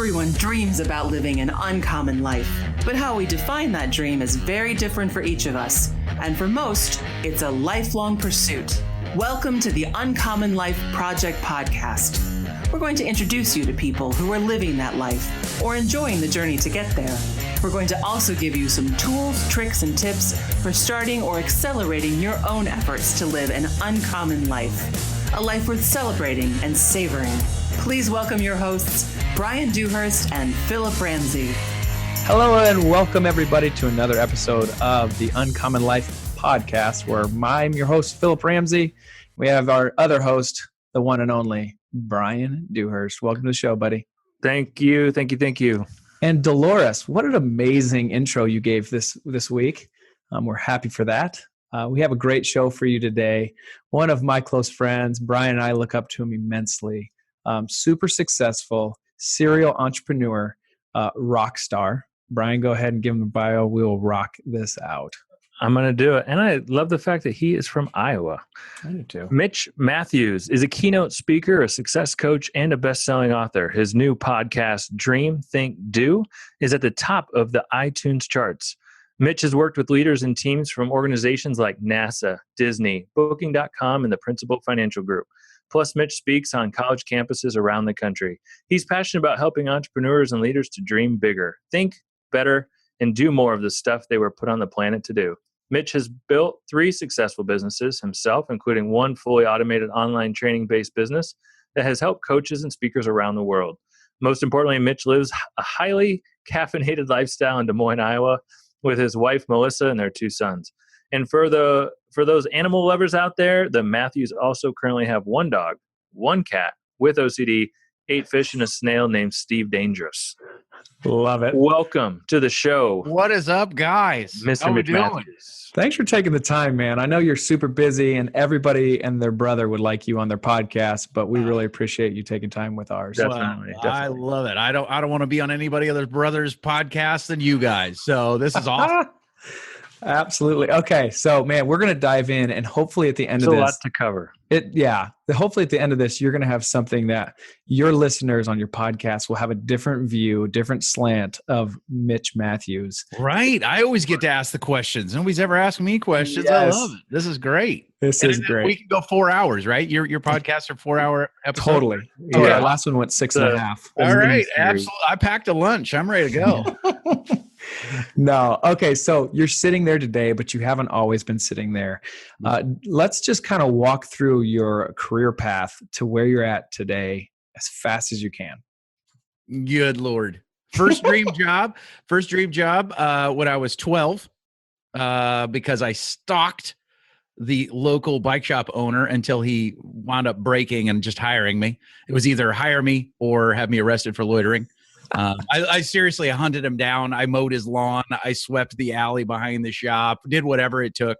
Everyone dreams about living an uncommon life, but how we define that dream is very different for each of us. And for most, it's a lifelong pursuit. Welcome to the Uncommon Life Project podcast. We're going to introduce you to people who are living that life or enjoying the journey to get there. We're going to also give you some tools, tricks, and tips for starting or accelerating your own efforts to live an uncommon life, a life worth celebrating and savoring. Please welcome your hosts, Bryan Dewhurst and Phillip Ramsey. Hello and welcome everybody to another episode of the Uncommon Life podcast, where I'm your host, Phillip Ramsey. We have our other host, the one and only Bryan Dewhurst. Welcome to the show, buddy. Thank you. And Dolores, what an amazing intro you gave this week. We're happy for that. We have a great show for you today. One of my close friends, Bryan, and I look up to him immensely. Super successful, serial entrepreneur, rock star. Bryan, go ahead and give him the bio. We will rock this out. I'm going to do it. And I love the fact that he is from Iowa. I do too. Mitch Matthews is a keynote speaker, a success coach, and a best-selling author. His new podcast, Dream, Think, Do, is at the top of the iTunes charts. Mitch has worked with leaders and teams from organizations like NASA, Disney, Booking.com, and the Principal Financial Group. Plus, Mitch speaks on college campuses around the country. He's passionate about helping entrepreneurs and leaders to dream bigger, think better, and do more of the stuff they were put on the planet to do. Mitch has built 3 successful businesses himself, including one fully automated online training-based business that has helped coaches and speakers around the world. Most importantly, Mitch lives a highly caffeinated lifestyle in Des Moines, Iowa, with his wife, Melissa, and their 2 sons. And for those animal lovers out there, the Matthews also currently have 1 dog, 1 cat with OCD, 8 fish, and a snail named Steve Dangerous. Love it. Welcome to the show. What is up, guys? Mr. Mitch Matthews. Thanks for taking the time, man. I know you're super busy and everybody and their brother would like you on their podcast, but we really appreciate you taking time with ours. Definitely. I love it. I don't want to be on anybody other brother's podcast than you guys. So this is awesome. Absolutely. Okay. So, man, we're going to dive in, and hopefully at the end of this, a lot to cover. Hopefully at the end of this, you're going to have something that your listeners on your podcast will have a different view, different slant of Mitch Matthews. Right. I always get to ask the questions. Nobody's ever asked me questions. Yes. I love it. This is great. This is great. We can go 4 hours, right? Your podcasts are 4-hour episodes. Totally. Yeah. Okay. Our last one went 6.5. All right. Absolutely. I packed a lunch. I'm ready to go. No. Okay. So you're sitting there today, but you haven't always been sitting there. Let's just kind of walk through your career path to where you're at today as fast as you can. Good Lord. First dream job when I was 12, because I stalked the local bike shop owner until he wound up breaking and just hiring me. It was either hire me or have me arrested for loitering. I seriously hunted him down. I mowed his lawn. I swept the alley behind the shop, did whatever it took.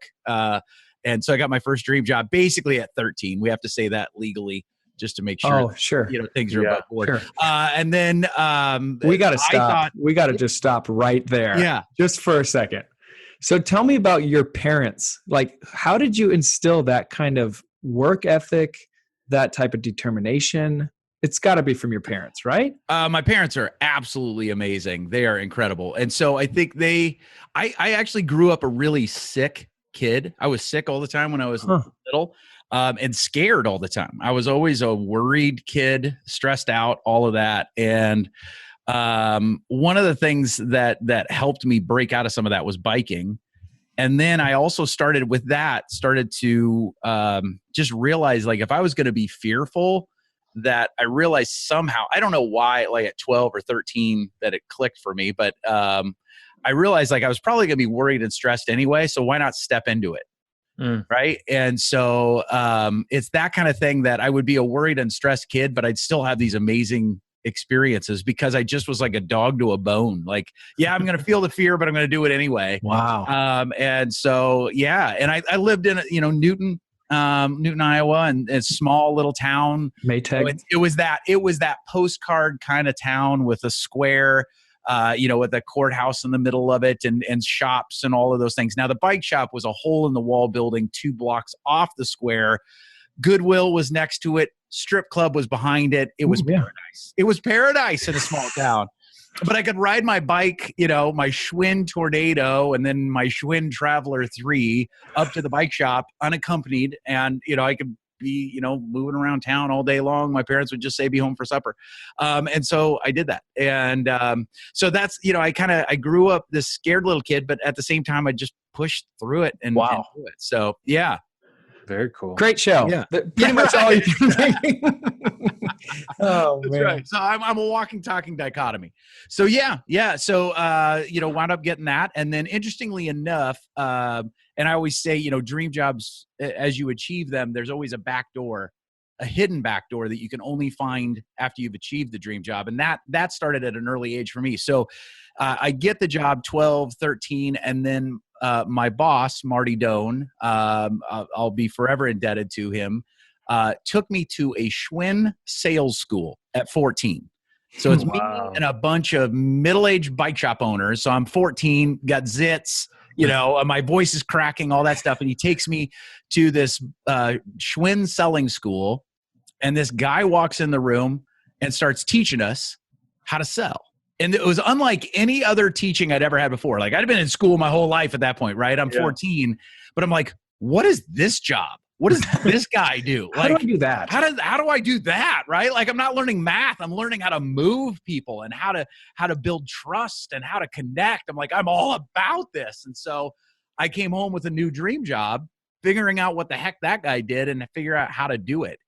And so I got my first dream job basically at 13. We have to say that legally just to make sure, things are above board. Sure. And then we got to stop. We got to just stop right there. Yeah. Just for a second. So tell me about your parents. Like, how did you instill that kind of work ethic, that type of determination? It's got to be from your parents, right? My parents are absolutely amazing. They are incredible. And so I think I actually grew up a really sick kid. I was sick all the time when I was little, and scared all the time. I was always a worried kid, stressed out, all of that. And one of the things that helped me break out of some of that was biking. And then I also started to just realize, like, if I was going to be fearful, that I realized somehow, I don't know why, like at 12 or 13 that it clicked for me, but I realized like I was probably going to be worried and stressed anyway. So why not step into it? Right. And so it's that kind of thing that I would be a worried and stressed kid, but I'd still have these amazing experiences because I just was like a dog to a bone. Like, yeah, I'm going to feel the fear, but I'm going to do it anyway. Wow. And so, yeah. And I lived in, Newton, Iowa, and a small little town. Maytag. So it was that postcard kind of town with a square, with a courthouse in the middle of it and shops and all of those things. Now the bike shop was a hole in the wall building 2 blocks off the square. Goodwill was next to it. strip club was behind it. It was paradise. It was paradise in a small town. But I could ride my bike, my Schwinn Tornado and then my Schwinn Traveler 3 up to the bike shop unaccompanied. And, I could be, moving around town all day long. My parents would just say, be home for supper. And so I did that. And so that's, I grew up this scared little kid, but at the same time, I just pushed through it and do it. So, yeah. Very cool. Great show. Yeah. Pretty much all you can think. Oh, That's man. right. So I'm a walking, talking dichotomy. So yeah. So wound up getting that, and then interestingly enough, and I always say, dream jobs, as you achieve them, there's always a back door, a hidden back door that you can only find after you've achieved the dream job, and that started at an early age for me. So I get the job 12, 13, and then my boss, Marty Doan, I'll be forever indebted to him, took me to a Schwinn sales school at 14. So it's me and a bunch of middle-aged bike shop owners. So I'm 14, got zits, my voice is cracking, all that stuff. And he takes me to this Schwinn selling school. And this guy walks in the room and starts teaching us how to sell. And it was unlike any other teaching I'd ever had before. Like, I'd been in school my whole life at that point, right? I'm 14, but I'm like, what is this job? What does this guy do? How do I do that? How do I do that? Right? Like, I'm not learning math. I'm learning how to move people and how to build trust and how to connect. I'm like, I'm all about this. And so I came home with a new dream job, figuring out what the heck that guy did and figure out how to do it.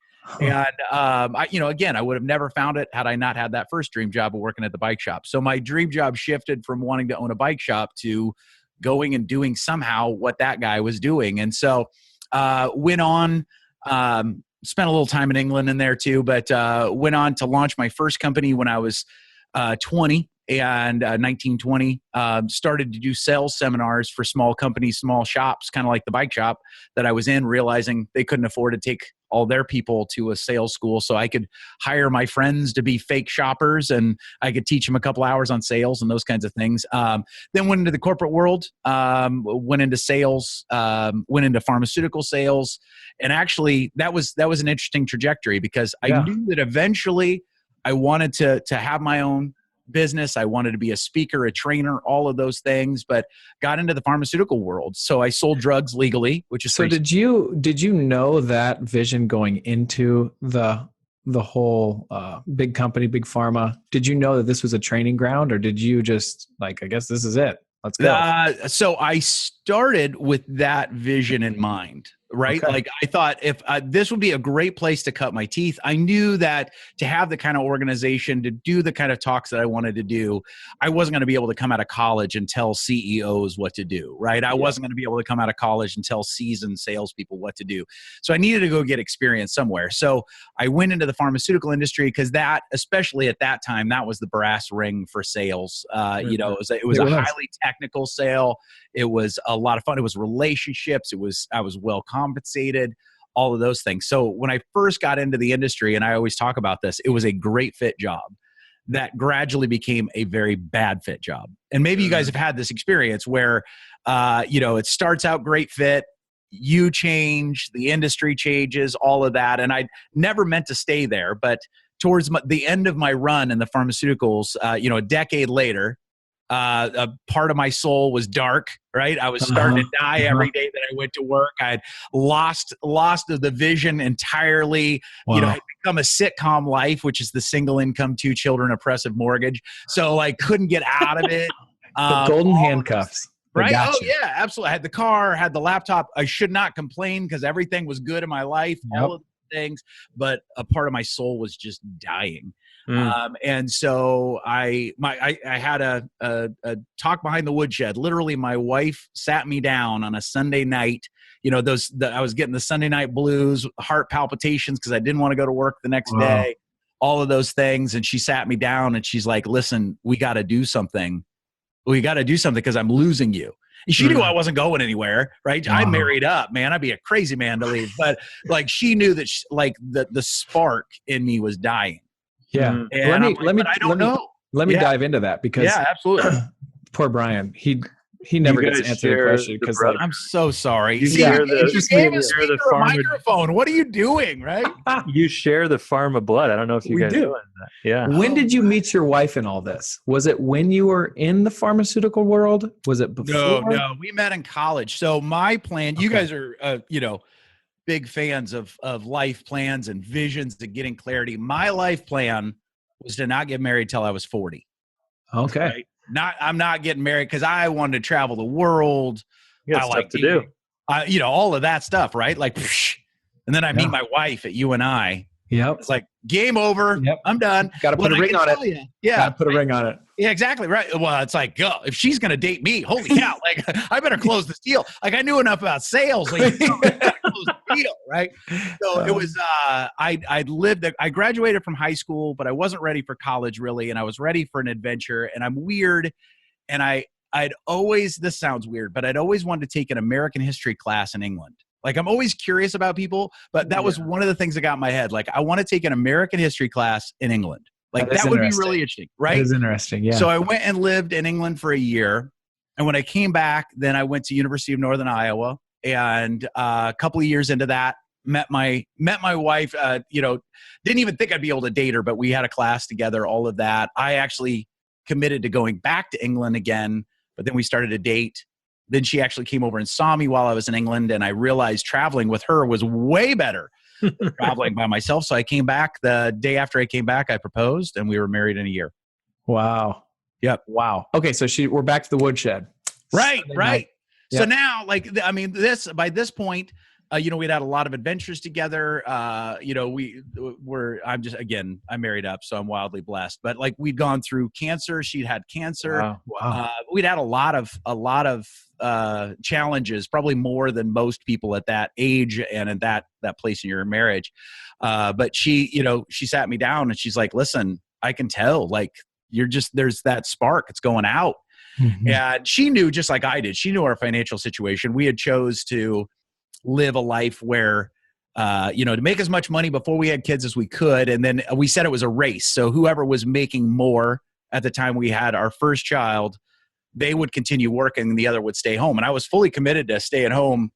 And, I would have never found it had I not had that first dream job of working at the bike shop. So my dream job shifted from wanting to own a bike shop to going and doing somehow what that guy was doing. And so went on, spent a little time in England in there too, but went on to launch my first company when I was 20 and 1920. Started to do sales seminars for small companies, small shops, kind of like the bike shop that I was in, realizing they couldn't afford to take all their people to a sales school. So I could hire my friends to be fake shoppers and I could teach them a couple hours on sales and those kinds of things. Then went into the corporate world, went into sales, went into pharmaceutical sales. And actually that was an interesting trajectory because I knew that eventually I wanted to have my own business. I wanted to be a speaker, a trainer, all of those things, but got into the pharmaceutical world. So I sold drugs legally, which is so. Did you know that vision going into the whole big company, big pharma? Did you know that this was a training ground, or did you just like, I guess this is it? Let's go. So I started with that vision in mind. Right? Okay. Like I thought if this would be a great place to cut my teeth. I knew that to have the kind of organization, to do the kind of talks that I wanted to do, I wasn't going to be able to come out of college and tell CEOs what to do, right? I wasn't going to be able to come out of college and tell seasoned salespeople what to do. So I needed to go get experience somewhere. So I went into the pharmaceutical industry because that, especially at that time, that was the brass ring for sales. It was a highly technical sale. It was a lot of fun. It was relationships. I was well compensated, all of those things. So when I first got into the industry, and I always talk about this, it was a great fit job that gradually became a very bad fit job. And maybe you guys have had this experience where, it starts out great fit, you change, the industry changes, all of that. And I never meant to stay there, but towards the end of my run in the pharmaceuticals, a decade later, a part of my soul was dark, right? I was starting to die every day that I went to work. I had lost the vision entirely. Wow. I'd become a sitcom life, which is the single income, 2 children, oppressive mortgage. So I couldn't get out of it. The golden handcuffs. Right? Oh yeah, absolutely. I had the car, had the laptop. I should not complain because everything was good in my life, all of the things, but a part of my soul was just dying. And so I had a talk behind the woodshed. Literally, my wife sat me down on a Sunday night. I was getting the Sunday night blues, heart palpitations because I didn't want to go to work the next day, all of those things. And she sat me down and she's like, "Listen, we got to do something. We got to do something because I'm losing you." And she knew I wasn't going anywhere, right? I married up, man. I'd be a crazy man to leave. But she knew that the spark in me was dying. Yeah. And let me dive into that because absolutely. Poor Bryan. he never You gets to guys answer the share question the because brother- like I'm so sorry. You See, share you the- just you gave a share the speaker a farmer- microphone. What are you doing, right? You share the pharma blood. I don't know if you We guys do. know that. Yeah. when did you meet your wife in all this? Was it when you were in the pharmaceutical world? Was it before? No, we met in college. So my plan, you Okay. guys are, big fans of life plans and visions and getting clarity. My life plan was to not get married till I was 40. Okay. Right? I'm not getting married because I wanted to travel the world. You got I stuff like to do. all of that stuff, right? Like, and then I meet my wife at UNI. Yep. It's like game over. Yep. I'm done. Got to put a I ring can on tell it. you, yeah, Got to put a ring on it. yeah, exactly right. Well, it's like, if she's gonna date me, holy cow! Like, I better close this deal. Like, I knew enough about sales. Like, I gotta close the deal, right? So it was. I graduated from high school, but I wasn't ready for college really, and I was ready for an adventure. And I'm weird, and I'd always. This sounds weird, but I'd always wanted to take an American history class in England. Like, I'm always curious about people, but that was one of the things that got in my head. Like, I want to take an American history class in England. Like, that would be really interesting, right? It is interesting, yeah. So I went and lived in England for a year. And when I came back, then I went to University of Northern Iowa. And a couple of years into that, met my wife, didn't even think I'd be able to date her, but we had a class together, all of that. I actually committed to going back to England again, but then we started to date. Then she actually came over and saw me while I was in England, and I realized traveling with her was way better than traveling by myself. So I came back. The day after I came back, I proposed, and we were married in a year. Wow. Yep. Wow. Okay, so we're back to the woodshed. Right, Sunday right. night. So Yep. now, by this point, we'd had a lot of adventures together. I'm married up, so I'm wildly blessed. But like, we'd gone through cancer. She'd had cancer. Wow. We'd had a lot of challenges, probably more than most people at that age and at that place in your marriage. But she sat me down and she's like, listen, I can tell, like, there's that spark, it's going out. Mhm. And she knew, just like I did, she knew our financial situation. We had chose to live a life where, to make as much money before we had kids as we could. And then we said it was a race. So whoever was making more at the time we had our first child, they would continue working and the other would stay home. And I was fully committed to stay at home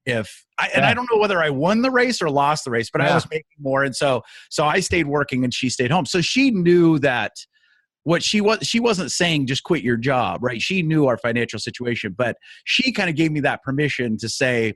and I don't know whether I won the race or lost the race, but I was making more. And so I stayed working and she stayed home. So she knew that she wasn't saying just quit your job, right? She knew our financial situation, but she kind of gave me that permission to say,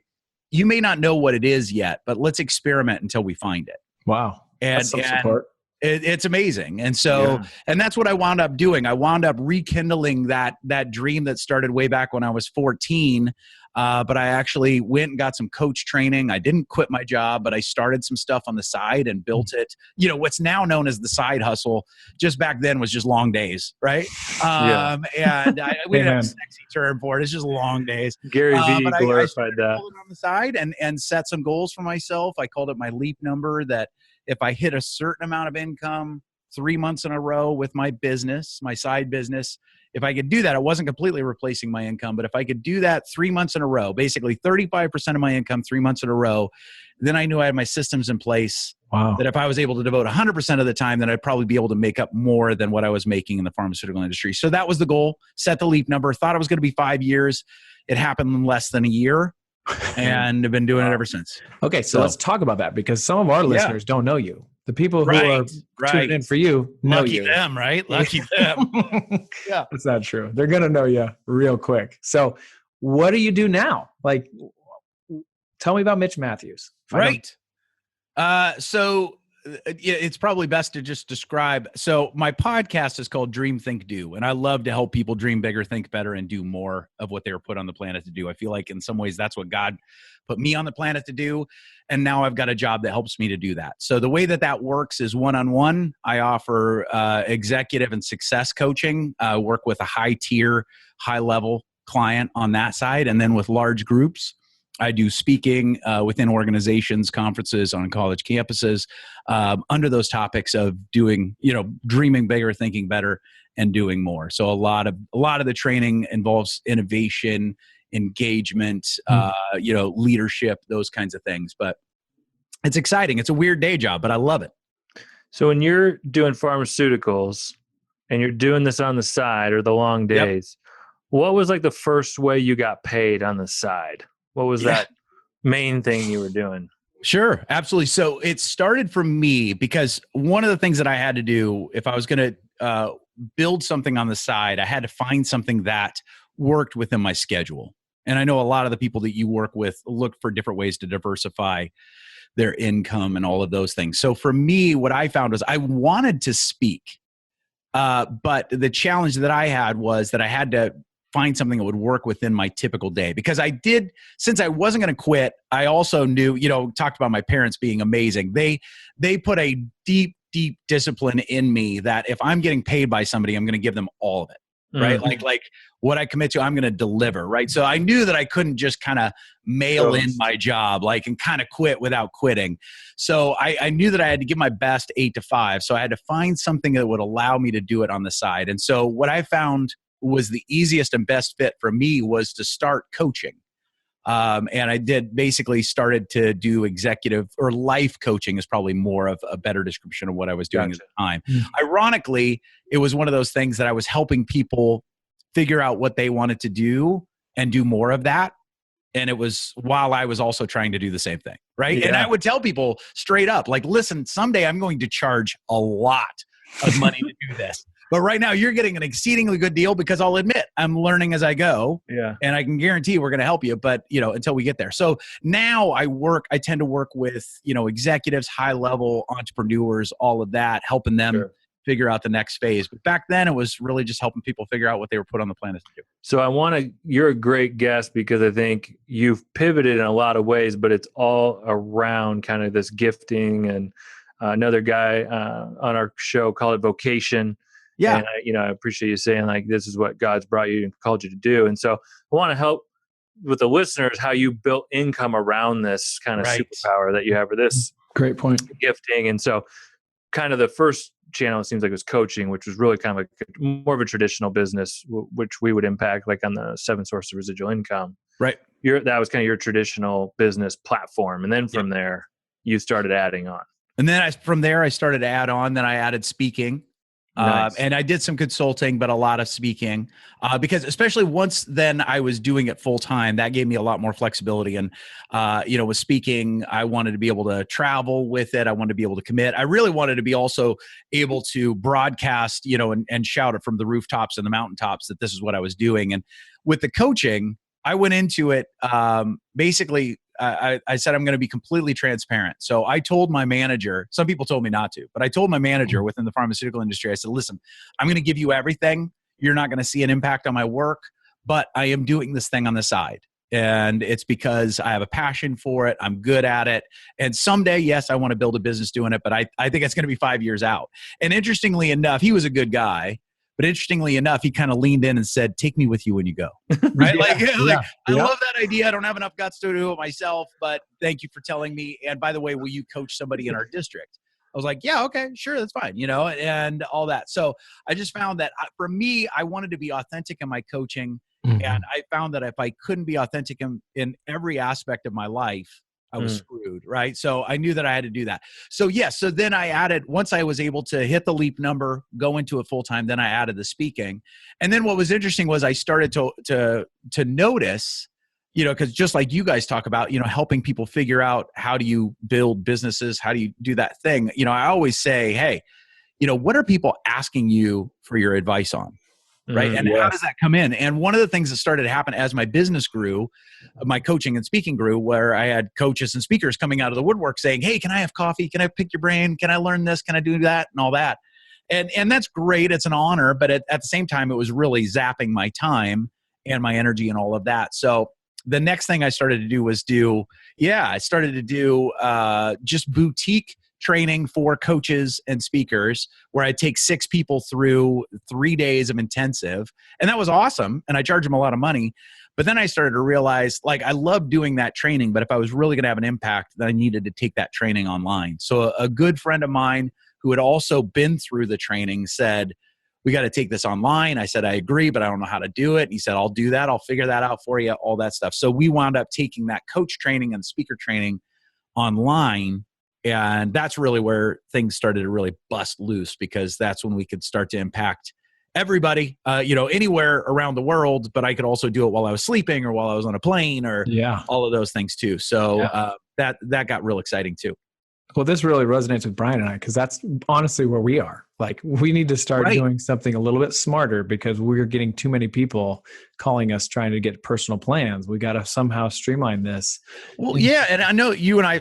you may not know what it is yet, but let's experiment until we find it. Wow. And That's some support. It's amazing. And so, and that's what I wound up doing. I wound up rekindling that dream that started way back when I was 14. But I actually went and got some coach training. I didn't quit my job, but I started some stuff on the side and built it. What's now known as the side hustle, just back then was just long days, right? And we didn't have a sexy term for it. It's just long days. Gary Vee but glorified that. On the side and set some goals for myself. I called it my leap number, that if I hit a certain amount of income 3 months in a row with my business, my side business, if I could do that, I wasn't completely replacing my income, but if I could do that 3 months in a row, basically 35% of my income 3 months in a row, then I knew I had my systems in place. Wow. That if I was able to devote 100% of the time, then I'd probably be able to make up more than what I was making in the pharmaceutical industry. So that was the goal. Set the leap number. Thought it was going to be 5 years. It happened in less than a year. And I've been doing it ever since. Okay, so let's talk about that, because some of our listeners don't know you. The people who are tuning in for you know Lucky you. them, right? Lucky them. Yeah. That's not true. They're going to know you real quick. So what do you do now? Like, tell me about Mitch Matthews. Right. So it's probably best to just describe. So my podcast is called Dream, Think, Do. And I love to help people dream bigger, think better, and do more of what they were put on the planet to do. I feel like in some ways that's what God put me on the planet to do. And now I've got a job that helps me to do that. So the way that works is one-on-one. I offer executive and success coaching. I work with a high-tier, high-level client on that side. And then with large groups, I do speaking within organizations, conferences, on college campuses, under those topics of doing, dreaming bigger, thinking better, and doing more. So a lot of the training involves innovation, engagement, leadership, those kinds of things. But it's exciting. It's a weird day job, but I love it. So when you're doing pharmaceuticals and you're doing this on the side or the long days, What was like the first way you got paid on the side? What was that main thing you were doing? Sure, absolutely. So it started from me because one of the things that I had to do if I was going to build something on the side, I had to find something that worked within my schedule. And I know a lot of the people that you work with look for different ways to diversify their income and all of those things. So for me, what I found was I wanted to speak, but the challenge that I had was that I had to find something that would work within my typical day, because since I wasn't going to quit, I also knew, talked about my parents being amazing. They put a deep discipline in me that if I'm getting paid by somebody, I'm going to give them all of it. Right. Mm-hmm. Like what I commit to, I'm going to deliver. Right. So I knew that I couldn't just kind of mail in my job, and kind of quit without quitting. So I knew that I had to give my best 8 to 5. So I had to find something that would allow me to do it on the side. And so what I found was the easiest and best fit for me was to start coaching. And I started to do executive or life coaching is probably more of a better description of what I was doing at the time. Mm-hmm. Ironically, it was one of those things that I was helping people figure out what they wanted to do and do more of that. And it was while I was also trying to do the same thing. Right. Yeah. And I would tell people straight up, listen, someday I'm going to charge a lot of money to do this. But right now you're getting an exceedingly good deal because I'll admit I'm learning as I go. Yeah. And I can guarantee we're going to help you, but until we get there. So now I tend to work with, executives, high level entrepreneurs, all of that, helping them figure out the next phase. But back then it was really just helping people figure out what they were put on the planet to do. So you're a great guest because I think you've pivoted in a lot of ways, but it's all around kind of this gifting. And another guy on our show called it vocation. Yeah. And I appreciate you saying this is what God's brought you and called you to do. And so I want to help with the listeners, how you built income around this kind of superpower that you have, or this great point, gifting. And so kind of the first channel, it seems like, was coaching, which was really kind of more of a traditional business, which we would impact on the 7 sources of residual income. Right. That was kind of your traditional business platform. And then from there, you started adding on. And then from there, I started to add on. Then I added speaking. Nice. And I did some consulting, but a lot of speaking, because especially once then I was doing it full time, that gave me a lot more flexibility. And, with speaking, I wanted to be able to travel with it. I wanted to be able to commit. I really wanted to be also able to broadcast, and shout it from the rooftops and the mountaintops that this is what I was doing. And with the coaching, I went into it, basically, I said, I'm going to be completely transparent. So I told my manager, some people told me not to, but I told my manager within the pharmaceutical industry, I said, listen, I'm going to give you everything. You're not going to see an impact on my work, but I am doing this thing on the side. And it's because I have a passion for it. I'm good at it. And someday, yes, I want to build a business doing it, but I think it's going to be 5 years out. And interestingly enough, he was a good guy. But interestingly enough, he kind of leaned in and said, take me with you when you go. Right? I love that idea. I don't have enough guts to do it myself, but thank you for telling me. And by the way, will you coach somebody in our district? I was like, yeah, okay, sure. That's fine. And all that. So I just found that for me, I wanted to be authentic in my coaching. Mm-hmm. And I found that if I couldn't be authentic in every aspect of my life, I was screwed, right? So I knew that I had to do that. So so then I added, once I was able to hit the leap number, go into it full time, then I added the speaking. And then what was interesting was I started to notice, because just like you guys talk about, helping people figure out how do you build businesses, how do you do that thing? I always say, hey, what are people asking you for your advice on? Right. And how does that come in? And one of the things that started to happen as my business grew, my coaching and speaking grew, where I had coaches and speakers coming out of the woodwork saying, hey, can I have coffee? Can I pick your brain? Can I learn this? Can I do that? And all that. And that's great. It's an honor. But at the same time, it was really zapping my time and my energy and all of that. So the next thing I started to do was just boutique training for coaches and speakers, where I take 6 people through 3 days of intensive. And that was awesome. And I charge them a lot of money. But then I started to realize, I love doing that training, but if I was really going to have an impact, then I needed to take that training online. So a good friend of mine who had also been through the training said, we got to take this online. I said, I agree, but I don't know how to do it. And he said, I'll do that. I'll figure that out for you, all that stuff. So we wound up taking that coach training and speaker training online. And that's really where things started to really bust loose, because that's when we could start to impact everybody, anywhere around the world, but I could also do it while I was sleeping or while I was on a plane or all of those things too. So that got real exciting too. Well, this really resonates with Bryan and I, because that's honestly where we are. Like, we need to start doing something a little bit smarter, because we're getting too many people calling us trying to get personal plans. We got to somehow streamline this. Well, yeah. And I know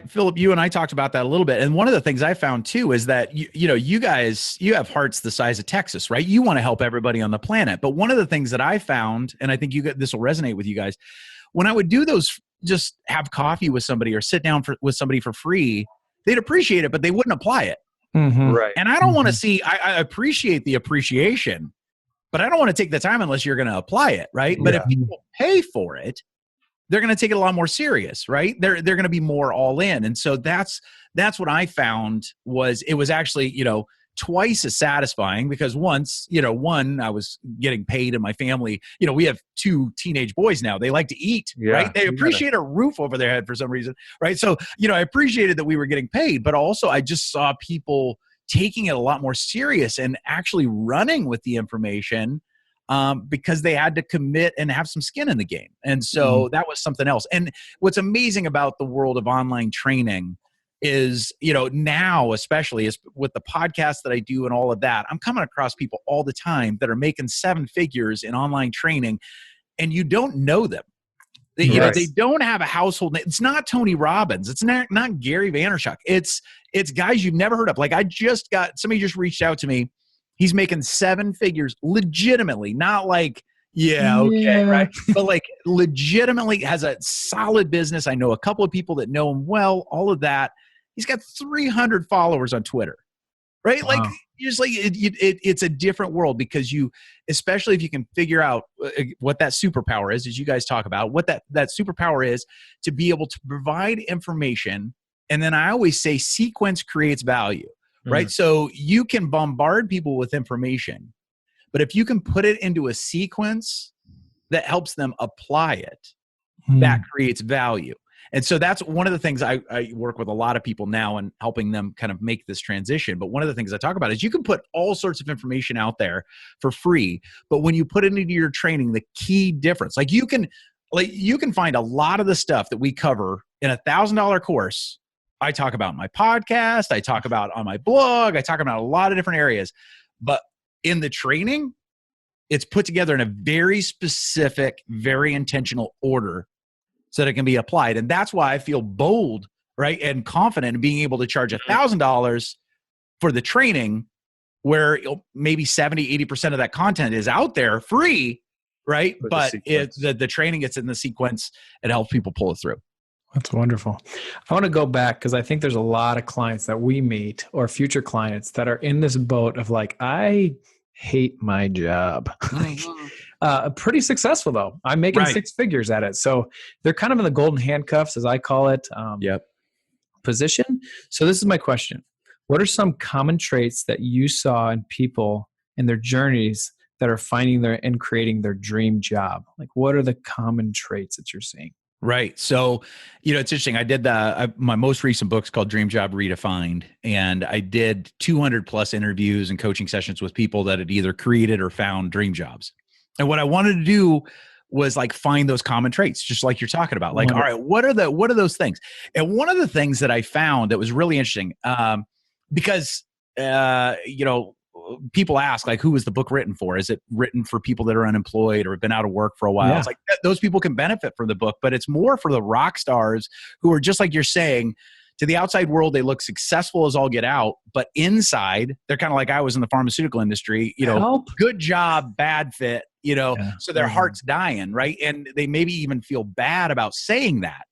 Phillip, you and I talked about that a little bit. And one of the things I found too is that, you guys, you have hearts the size of Texas, right? You want to help everybody on the planet. But one of the things that I found, and I think this will resonate with you guys, when I would do those, just have coffee with somebody or sit down with somebody for free, they'd appreciate it, but they wouldn't apply it. Mm-hmm. Right. And I don't want to see, I appreciate the appreciation, but I don't want to take the time unless you're going to apply it. Right. But if people pay for it, they're going to take it a lot more serious, right? They're going to be more all in. And so that's what I found it was actually, twice as satisfying, because once, I was getting paid, and my family, we have 2 teenage boys now. They like to eat, right? They appreciate a roof over their head for some reason, right? So, I appreciated that we were getting paid, but also I just saw people taking it a lot more serious and actually running with the information, because they had to commit and have some skin in the game. And so that was something else. And what's amazing about the world of online training is, now, especially is with the podcast that I do and all of that, I'm coming across people all the time that are making 7 figures in online training, and you don't know them. They don't have a household name. It's not Tony Robbins. It's not Gary Vaynerchuk. It's guys you've never heard of. Like, somebody just reached out to me. He's making 7 figures legitimately, not like, right? But like, legitimately has a solid business. I know a couple of people that know him well, all of that. He's got 300 followers on Twitter, right? Wow. Like, just like it's a different world, because especially if you can figure out what that superpower is, as you guys talk about, what that superpower is, to be able to provide information. And then I always say sequence creates value, right? So you can bombard people with information, but if you can put it into a sequence that helps them apply it, that creates value. And so that's one of the things I work with a lot of people now and helping them kind of make this transition. But one of the things I talk about is you can put all sorts of information out there for free, but when you put it into your training, the key difference, you can find a lot of the stuff that we cover in a $1,000 course. I talk about in my podcast, I talk about on my blog, I talk about a lot of different areas, but in the training, it's put together in a very specific, very intentional order, so that it can be applied. And that's why I feel bold, right, and confident in being able to charge $1,000 for the training, where maybe 70-80% of that content is out there free, right? But the training gets in the sequence, it helps people pull it through. That's wonderful. I want to go back, because I think there's a lot of clients that we meet, or future clients, that are in this boat of like, I hate my job. Pretty successful though. I'm making 6 figures at it. So they're kind of in the golden handcuffs, as I call it, position. So this is my question. What are some common traits that you saw in people in their journeys that are finding and creating their dream job? Like, what are the common traits that you're seeing? Right. So, it's interesting. I did my most recent book's called Dream Job Redefined. And I did 200 plus interviews and coaching sessions with people that had either created or found dream jobs. And what I wanted to do was find those common traits, just like you're talking about. Like, all right, what are those things? And one of the things that I found that was really interesting, because, people ask, who is the book written for? Is it written for people that are unemployed or have been out of work for a while? Yeah. It's like, those people can benefit from the book, but it's more for the rock stars who are, just like you're saying, to the outside world, they look successful as all get out, but inside, they're kind of like I was in the pharmaceutical industry, good job, bad fit, so their heart's dying, right? And they maybe even feel bad about saying that,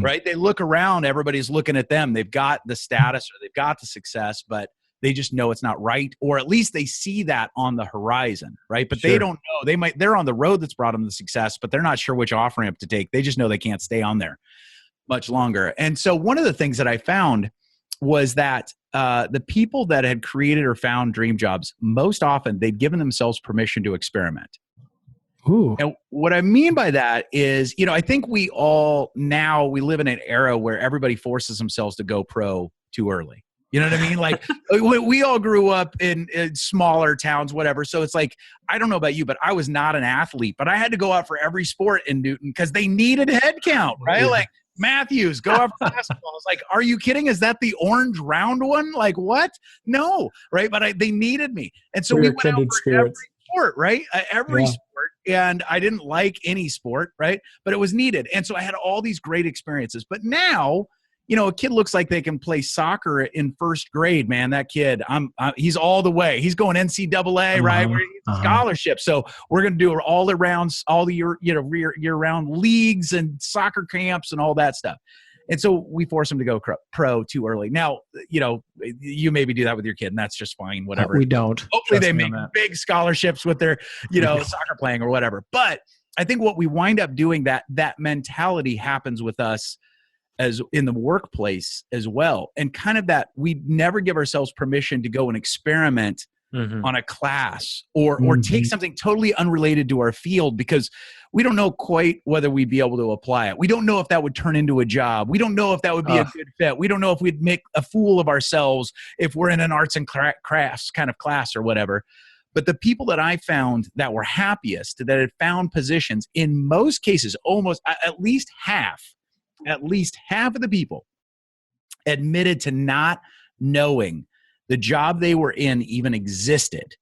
right? They look around, everybody's looking at them. They've got the status or they've got the success, but they just know it's not right, or at least they see that on the horizon, right? But they don't know. They're on the road that's brought them the success, but they're not sure which off-ramp to take. They just know they can't stay on there much longer. And so one of the things that I found was that the people that had created or found dream jobs, most often they'd given themselves permission to experiment. Ooh. And what I mean by that is, I think we live in an era where everybody forces themselves to go pro too early. You know what I mean? Like we all grew up in smaller towns, whatever. So it's like, I don't know about you, but I was not an athlete, but I had to go out for every sport in Newton because they needed head count, right? Like Matthews, go out for basketball. It's like, are you kidding? Is that the orange round one? Like what? No, right? But they needed me. And so we went out for every sport, right? Every sport. And I didn't like any sport, right? But it was needed. And so I had all these great experiences. But now, you know, a kid looks like they can play soccer in first grade, man. That kid, he's all the way. He's going NCAA, right? We're scholarship. So we're going to do all the rounds, all the year-round leagues and soccer camps and all that stuff. And so we force them to go pro too early. Now, you know, you maybe do that with your kid, and that's just fine, whatever. We don't. Hopefully they make big scholarships with their, you know, soccer playing or whatever. But I think what we wind up doing, that mentality happens with us as in the workplace as well. And kind of that we never give ourselves permission to go and experiment on a class or take something totally unrelated to our field because we don't know quite whether we'd be able to apply it. We don't know if that would turn into a job. We don't know if that would be a good fit. We don't know if we'd make a fool of ourselves if we're in an arts and crafts kind of class or whatever. But the people that I found that were happiest, that had found positions, in most cases, almost at least half of the people admitted to not knowing the job they were in even existed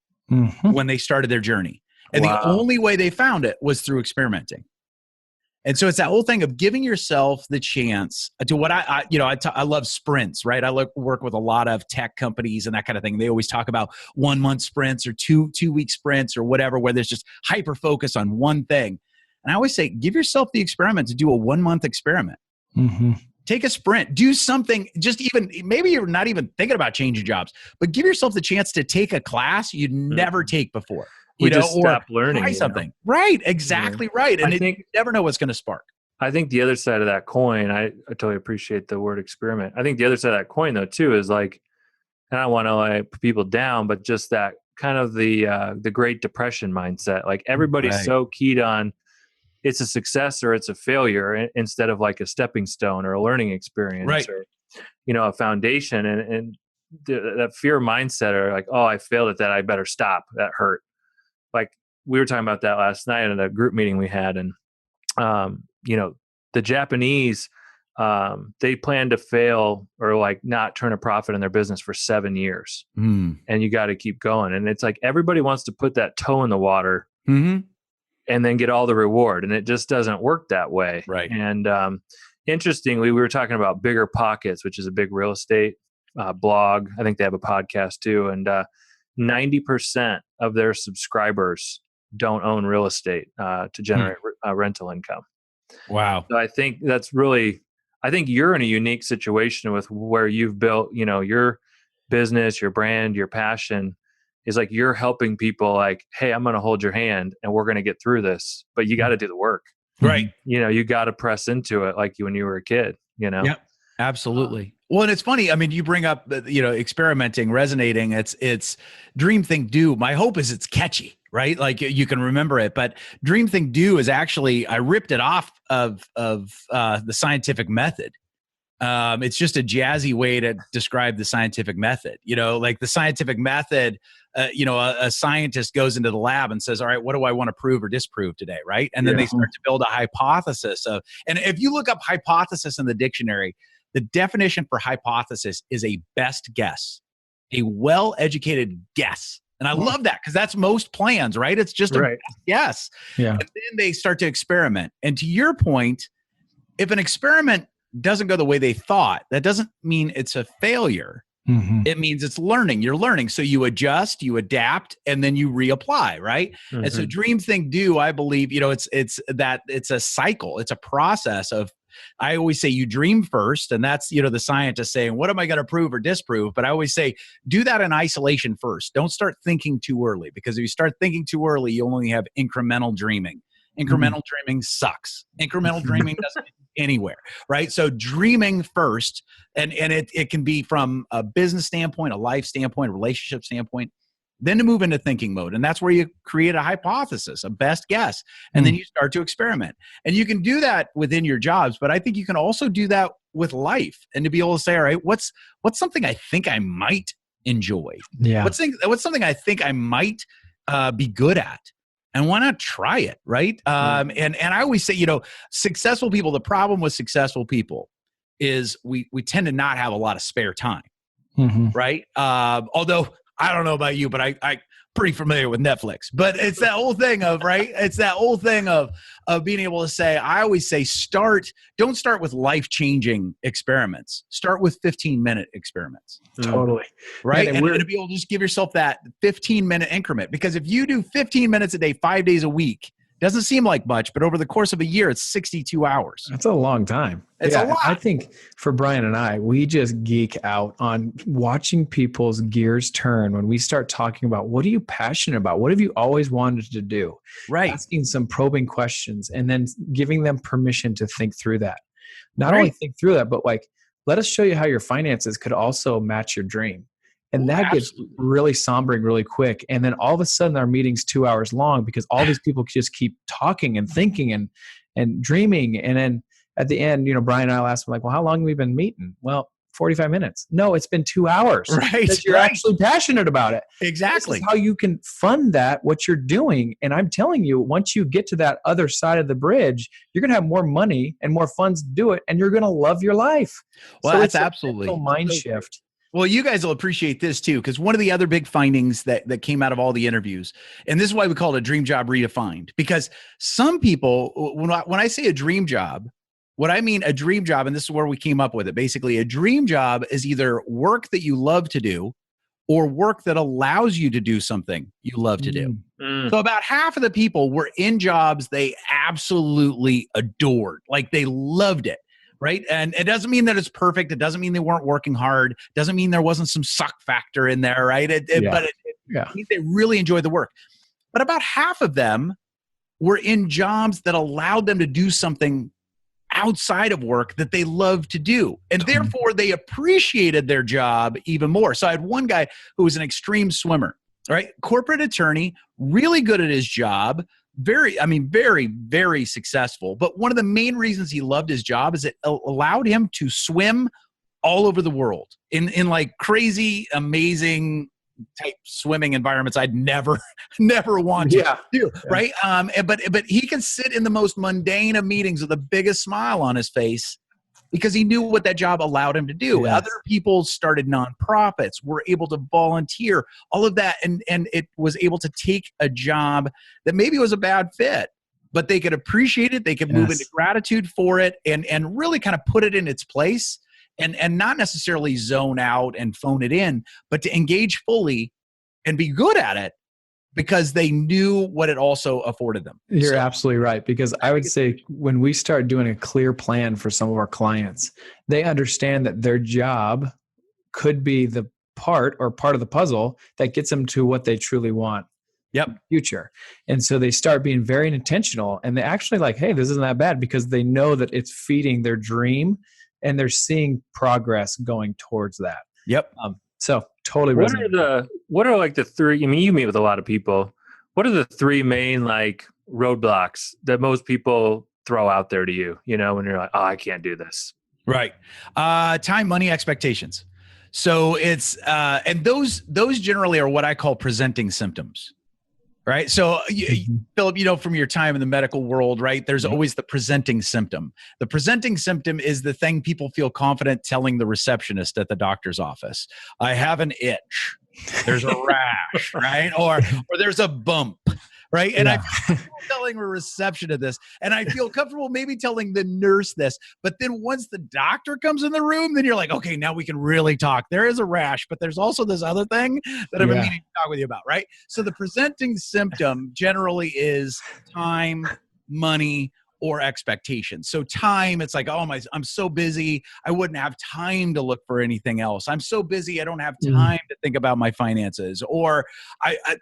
when they started their journey. And the only way they found it was through experimenting. And so it's that whole thing of giving yourself the chance to what I love sprints, right? I work with a lot of tech companies and that kind of thing. They always talk about 1 month sprints or two week sprints or whatever, where there's just hyper focus on one thing. And I always say, give yourself the experiment to do a 1 month experiment. Take a sprint, do something, just even, maybe you're not even thinking about changing jobs, but give yourself the chance to take a class you'd never take before. You know, just stop learning. Try something. Right. Exactly right. And you never know what's going to spark. I think the other side of that coin, I totally appreciate the word experiment. I think the other side of that coin though, too, is like, and I don't want to like put people down, but just that kind of the Great Depression mindset. Like everybody's so keyed on it's a success or it's a failure instead of like a stepping stone or a learning experience or, you know, a foundation and that fear mindset or like, oh, I failed at that. I better stop. That hurt. Like we were talking about that last night at a group meeting we had. And, you know, the Japanese, they plan to fail or like not turn a profit in their business for 7 years. And you got to keep going. And it's like, everybody wants to put that toe in the water and then get all the reward. And it just doesn't work that way. Right. And, interestingly, we were talking about Bigger Pockets, which is a big real estate blog. I think they have a podcast too. And, 90% of their subscribers don't own real estate to generate rental income. Wow. So I think that's really, I think you're in a unique situation with where you've built, you know, your business, your brand, your passion is like you're helping people like, hey, I'm going to hold your hand and we're going to get through this, but you got to do the work. Right. You know, you got to press into it like when you were a kid, you know? Yep. Absolutely. Well, and it's funny. I mean, you bring up, you know, experimenting, resonating. It's dream, think, do. My hope is it's catchy, right? Like you can remember it. But dream, think, do is actually, I ripped it off of the scientific method. It's just a jazzy way to describe the scientific method. You know, like the scientific method, you know, a scientist goes into the lab and says, all right, what do I want to prove or disprove today? Right. And then they start to build a hypothesis of, and if you look up hypothesis in the dictionary, the definition for hypothesis is a best guess, a well-educated guess. And I love that because that's most plans, right? It's just a best guess. Yeah. And then they start to experiment. And to your point, if an experiment doesn't go the way they thought, that doesn't mean it's a failure. It means it's learning. You're learning. So you adjust, you adapt, and then you reapply, right? And so dream, think, do, I believe, you know, it's a cycle. It's a process of, I always say you dream first, and that's, you know, the scientist saying, what am I going to prove or disprove? But I always say, do that in isolation first. Don't start thinking too early, because if you start thinking too early, you only have incremental dreaming. Incremental dreaming sucks. Incremental dreaming doesn't get anywhere, right? So dreaming first, and it can be from a business standpoint, a life standpoint, a relationship standpoint. then to move into thinking mode. And that's where you create a hypothesis, a best guess, and then you start to experiment. And you can do that within your jobs, but I think you can also do that with life, and to be able to say, all right, what's something I think I might enjoy? Yeah. What's something I think I might be good at? And why not try it, right? And I always say, successful people, the problem with successful people is we tend to not have a lot of spare time, right? Although I don't know about you, but I pretty familiar with Netflix. But it's that whole thing of, right? It's that whole thing of being able to say, I always say, don't start with life-changing experiments. Start with 15-minute experiments. Totally. Right? Yeah, and to be able to just give yourself that 15-minute increment. Because if you do 15 minutes a day, 5 days a week, doesn't seem like much, but over the course of a year, it's 62 hours. That's a long time. It's a lot. I think for Bryan and I, we just geek out on watching people's gears turn when we start talking about, what are you passionate about? What have you always wanted to do? Right. Asking some probing questions and then giving them permission to think through that. Not only think through that, but let us show you how your finances could also match your dream. And that gets really sombering really quick. And then all of a sudden our meeting's 2 hours long because all these people just keep talking and thinking and dreaming. And then at the end, Bryan and I'll ask them well, how long have we been meeting? Well, 45 minutes. No, it's been 2 hours. Right. Because you're actually passionate about it. Exactly. This is how you can fund what you're doing. And I'm telling you, once you get to that other side of the bridge, you're going to have more money and more funds to do it. And you're going to love your life. Well, so that's absolutely a mind shift. Well, you guys will appreciate this too, because one of the other big findings that came out of all the interviews, and this is why we call it a dream job redefined, because some people, when I say a dream job, what I mean a dream job, and this is where we came up with it, basically a dream job is either work that you love to do or work that allows you to do something you love to do. So about half of the people were in jobs they absolutely adored, like they loved it. Right. And it doesn't mean that it's perfect. It doesn't mean they weren't working hard. It doesn't mean there wasn't some suck factor in there. Right. But it means they really enjoyed the work. But about half of them were in jobs that allowed them to do something outside of work that they love to do. And therefore they appreciated their job even more. So I had one guy who was an extreme swimmer, right? Corporate attorney, really good at his job. Very, very successful. But one of the main reasons he loved his job is it allowed him to swim all over the world in like crazy, amazing type swimming environments I'd never want to do. Right. But he can sit in the most mundane of meetings with the biggest smile on his face because he knew what that job allowed him to do. Yes. Other people started nonprofits, were able to volunteer, all of that. And it was able to take a job that maybe was a bad fit, but they could appreciate it. They could move into gratitude for it and really kind of put it in its place and not necessarily zone out and phone it in, but to engage fully and be good at it because they knew what it also afforded them. You're absolutely right. Because I would say when we start doing a clear plan for some of our clients, they understand that their job could be the part of the puzzle that gets them to what they truly want. In the future. And so they start being very intentional and they actually hey, this isn't that bad because they know that it's feeding their dream and they're seeing progress going towards that. So totally. What are like the three, you meet with a lot of people. What are the three main roadblocks that most people throw out there to you, when you're like, oh, I can't do this. Right. Time, money, expectations. So it's, and those generally are what I call presenting symptoms. Right. So, Phillip, from your time in the medical world, right, there's always the presenting symptom. The presenting symptom is the thing people feel confident telling the receptionist at the doctor's office. I have an itch. There's a rash, right? Or there's a bump, right? And I feel comfortable telling a receptionist this, and I feel comfortable maybe telling the nurse this. But then once the doctor comes in the room, then you're like, okay, now we can really talk. There is a rash, but there's also this other thing that I've been meaning to talk with you about, right? So the presenting symptom generally is time, money, or expectations. So time, it's like, oh my, I'm so busy. I wouldn't have time to look for anything else. I'm so busy. I don't have time to think about my finances. Or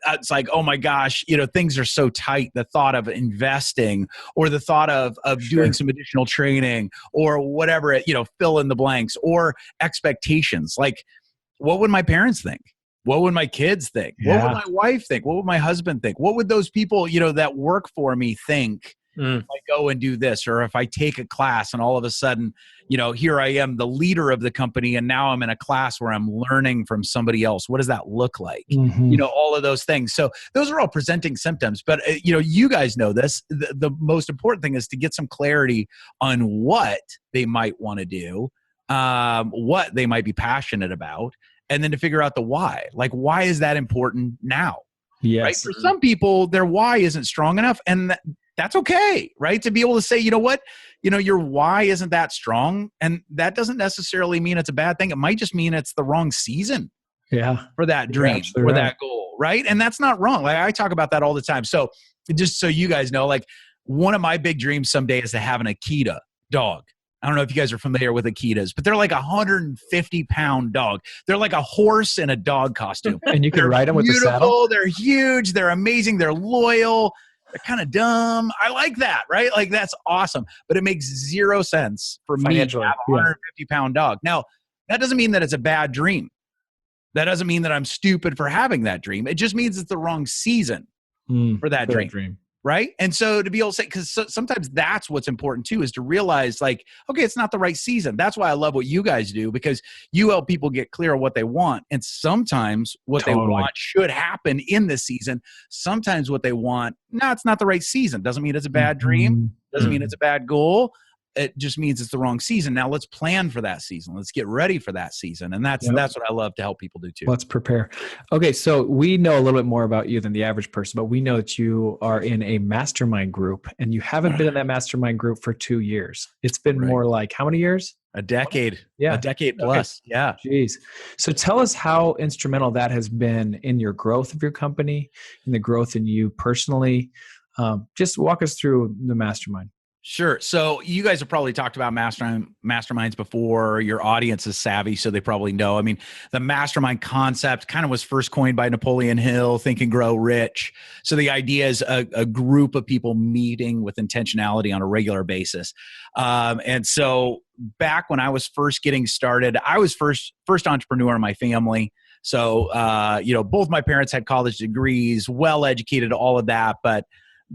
it's like, oh my gosh, things are so tight. The thought of investing or the thought of doing some additional training or whatever, fill in the blanks or expectations. Like, what would my parents think? What would my kids think? Yeah. What would my wife think? What would my husband think? What would those people, that work for me think if I go and do this, or if I take a class and all of a sudden, here I am, the leader of the company, and now I'm in a class where I'm learning from somebody else. What does that look like? All of those things. So those are all presenting symptoms. But, you guys know this. The most important thing is to get some clarity on what they might want to do, what they might be passionate about, and then to figure out the why. Like, why is that important now? Yes. Right? For some people, their why isn't strong enough, and that's okay, right? To be able to say, you know what, your why isn't that strong, and that doesn't necessarily mean it's a bad thing. It might just mean it's the wrong season for that dream, for that goal, right? And that's not wrong. Like, I talk about that all the time. So just so you guys know, like, one of my big dreams someday is to have an Akita dog. I don't know if you guys are familiar with Akitas, but they're like 150-pound dog. They're like a horse in a dog costume. And you can ride them with the saddle? They're huge. They're amazing. They're loyal. They're kind of dumb. I like that, right? Like, that's awesome. But it makes zero sense for me to have a 150-pound dog. Now, that doesn't mean that it's a bad dream. That doesn't mean that I'm stupid for having that dream. It just means it's the wrong season for that dream. Right? And so to be able to say, because sometimes that's what's important too, is to realize, like, okay, it's not the right season. That's why I love what you guys do, because you help people get clear on what they want. And sometimes what they want should happen in this season. Sometimes what they want, no, it's not the right season. Doesn't mean it's a bad dream. Doesn't mean it's a bad goal. It just means it's the wrong season. Now let's plan for that season. Let's get ready for that season. And that's what I love to help people do too. Let's prepare. Okay. So we know a little bit more about you than the average person, but we know that you are in a mastermind group, and you haven't been in that mastermind group for 2 years. It's been more like how many years? A decade. Yeah. A decade plus. Okay. Yeah. Jeez. So tell us how instrumental that has been in your growth of your company, in the growth in you personally. Just walk us through the mastermind. Sure. So you guys have probably talked about masterminds before. Your audience is savvy, so they probably know. I mean, the mastermind concept kind of was first coined by Napoleon Hill, Think and Grow Rich. So the idea is a group of people meeting with intentionality on a regular basis. And so back when I was first getting started, I was first entrepreneur in my family. So, both my parents had college degrees, well-educated, all of that, but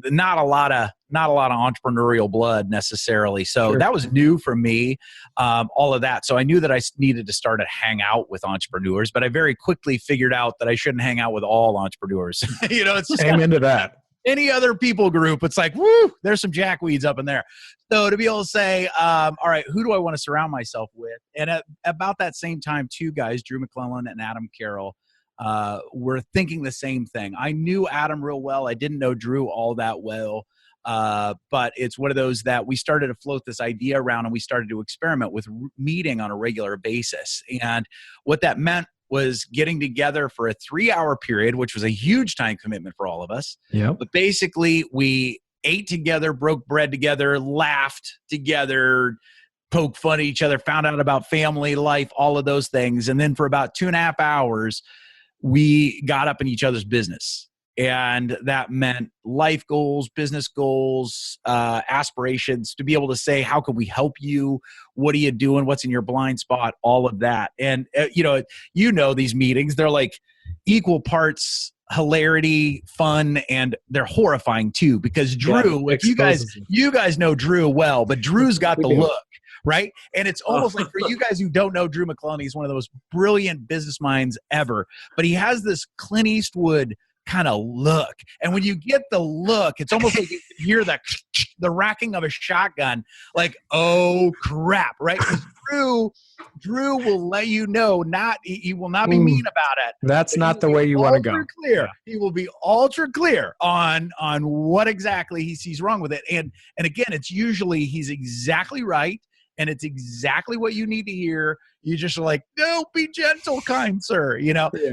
not a lot of entrepreneurial blood necessarily. So that was new for me, all of that. So I knew that I needed to start to hang out with entrepreneurs, but I very quickly figured out that I shouldn't hang out with all entrepreneurs. It's just amen to that. Any other people group, it's like, woo, there's some jackweeds up in there. So to be able to say, all right, who do I want to surround myself with? And at about that same time, two guys, Drew McClellan and Adam Carroll, were thinking the same thing. I knew Adam real well. I didn't know Drew all that well. But it's one of those that we started to float this idea around, and we started to experiment with meeting on a regular basis. And what that meant was getting together for a 3-hour period, which was a huge time commitment for all of us. Yeah. But basically we ate together, broke bread together, laughed together, poked fun at each other, found out about family life, all of those things. And then for about 2.5 hours, we got up in each other's business. And that meant life goals, business goals, aspirations, to be able to say, how can we help you? What are you doing? What's in your blind spot? All of that. And, these meetings, they're like equal parts hilarity, fun, and they're horrifying too, because Drew, if you guys know Drew well, but Drew's got the look. Right. And it's almost like, for you guys who don't know Drew McClellan, he's one of the most brilliant business minds ever. But he has this Clint Eastwood kind of look. And when you get the look, it's almost like you hear the racking of a shotgun, like, oh crap, right? Drew will let you know, he will not be mean about it. That's not the way you want to go. Clear. He will be ultra clear on what exactly he sees wrong with it. And again, it's usually he's exactly right. And it's exactly what you need to hear. You just are like, no, be gentle, kind sir.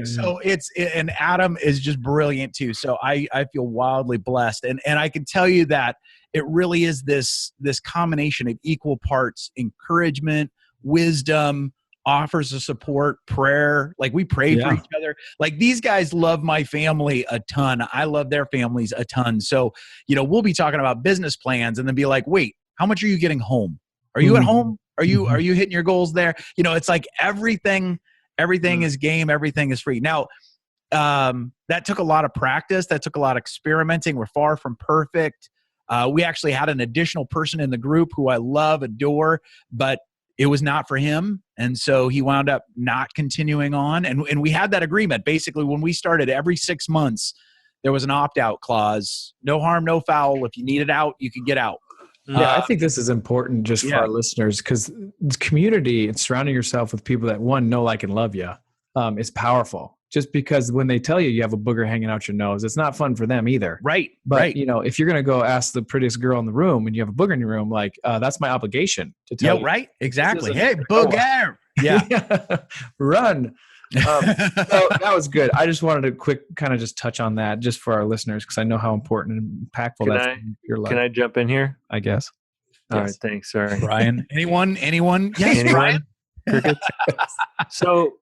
So and Adam is just brilliant too. So I feel wildly blessed. And I can tell you that it really is this combination of equal parts encouragement, wisdom, offers of support, prayer. Like, we pray for each other. Like, these guys love my family a ton. I love their families a ton. So, we'll be talking about business plans and then be like, wait, how much are you getting home? Are you at home? Are you hitting your goals there? It's like everything is game. Everything is free. Now, that took a lot of practice. That took a lot of experimenting. We're far from perfect. We actually had an additional person in the group who I love, adore, but it was not for him. And so he wound up not continuing on. And we had that agreement. Basically, when we started, every 6 months, there was an opt-out clause. No harm, no foul. If you need it out, you can get out. Yeah, I think this is important just for yeah. our listeners, because community and surrounding yourself with people that, one, know, like, and love you is powerful. Just because when they tell you have a booger hanging out your nose, it's not fun for them either. Right. But, right. you know, if you're going to go ask the prettiest girl in the room and you have a booger in your room, like, that's my obligation to tell you. Right. Exactly. Hey, booger. Yeah. Run. So that was good. I just wanted to quick kind of just touch on that just for our listeners, because I know how important and impactful that's in your life. Can I jump in here? I guess. All right. Thanks. Sorry. Bryan. Anyone? Yes, anyone? Bryan. So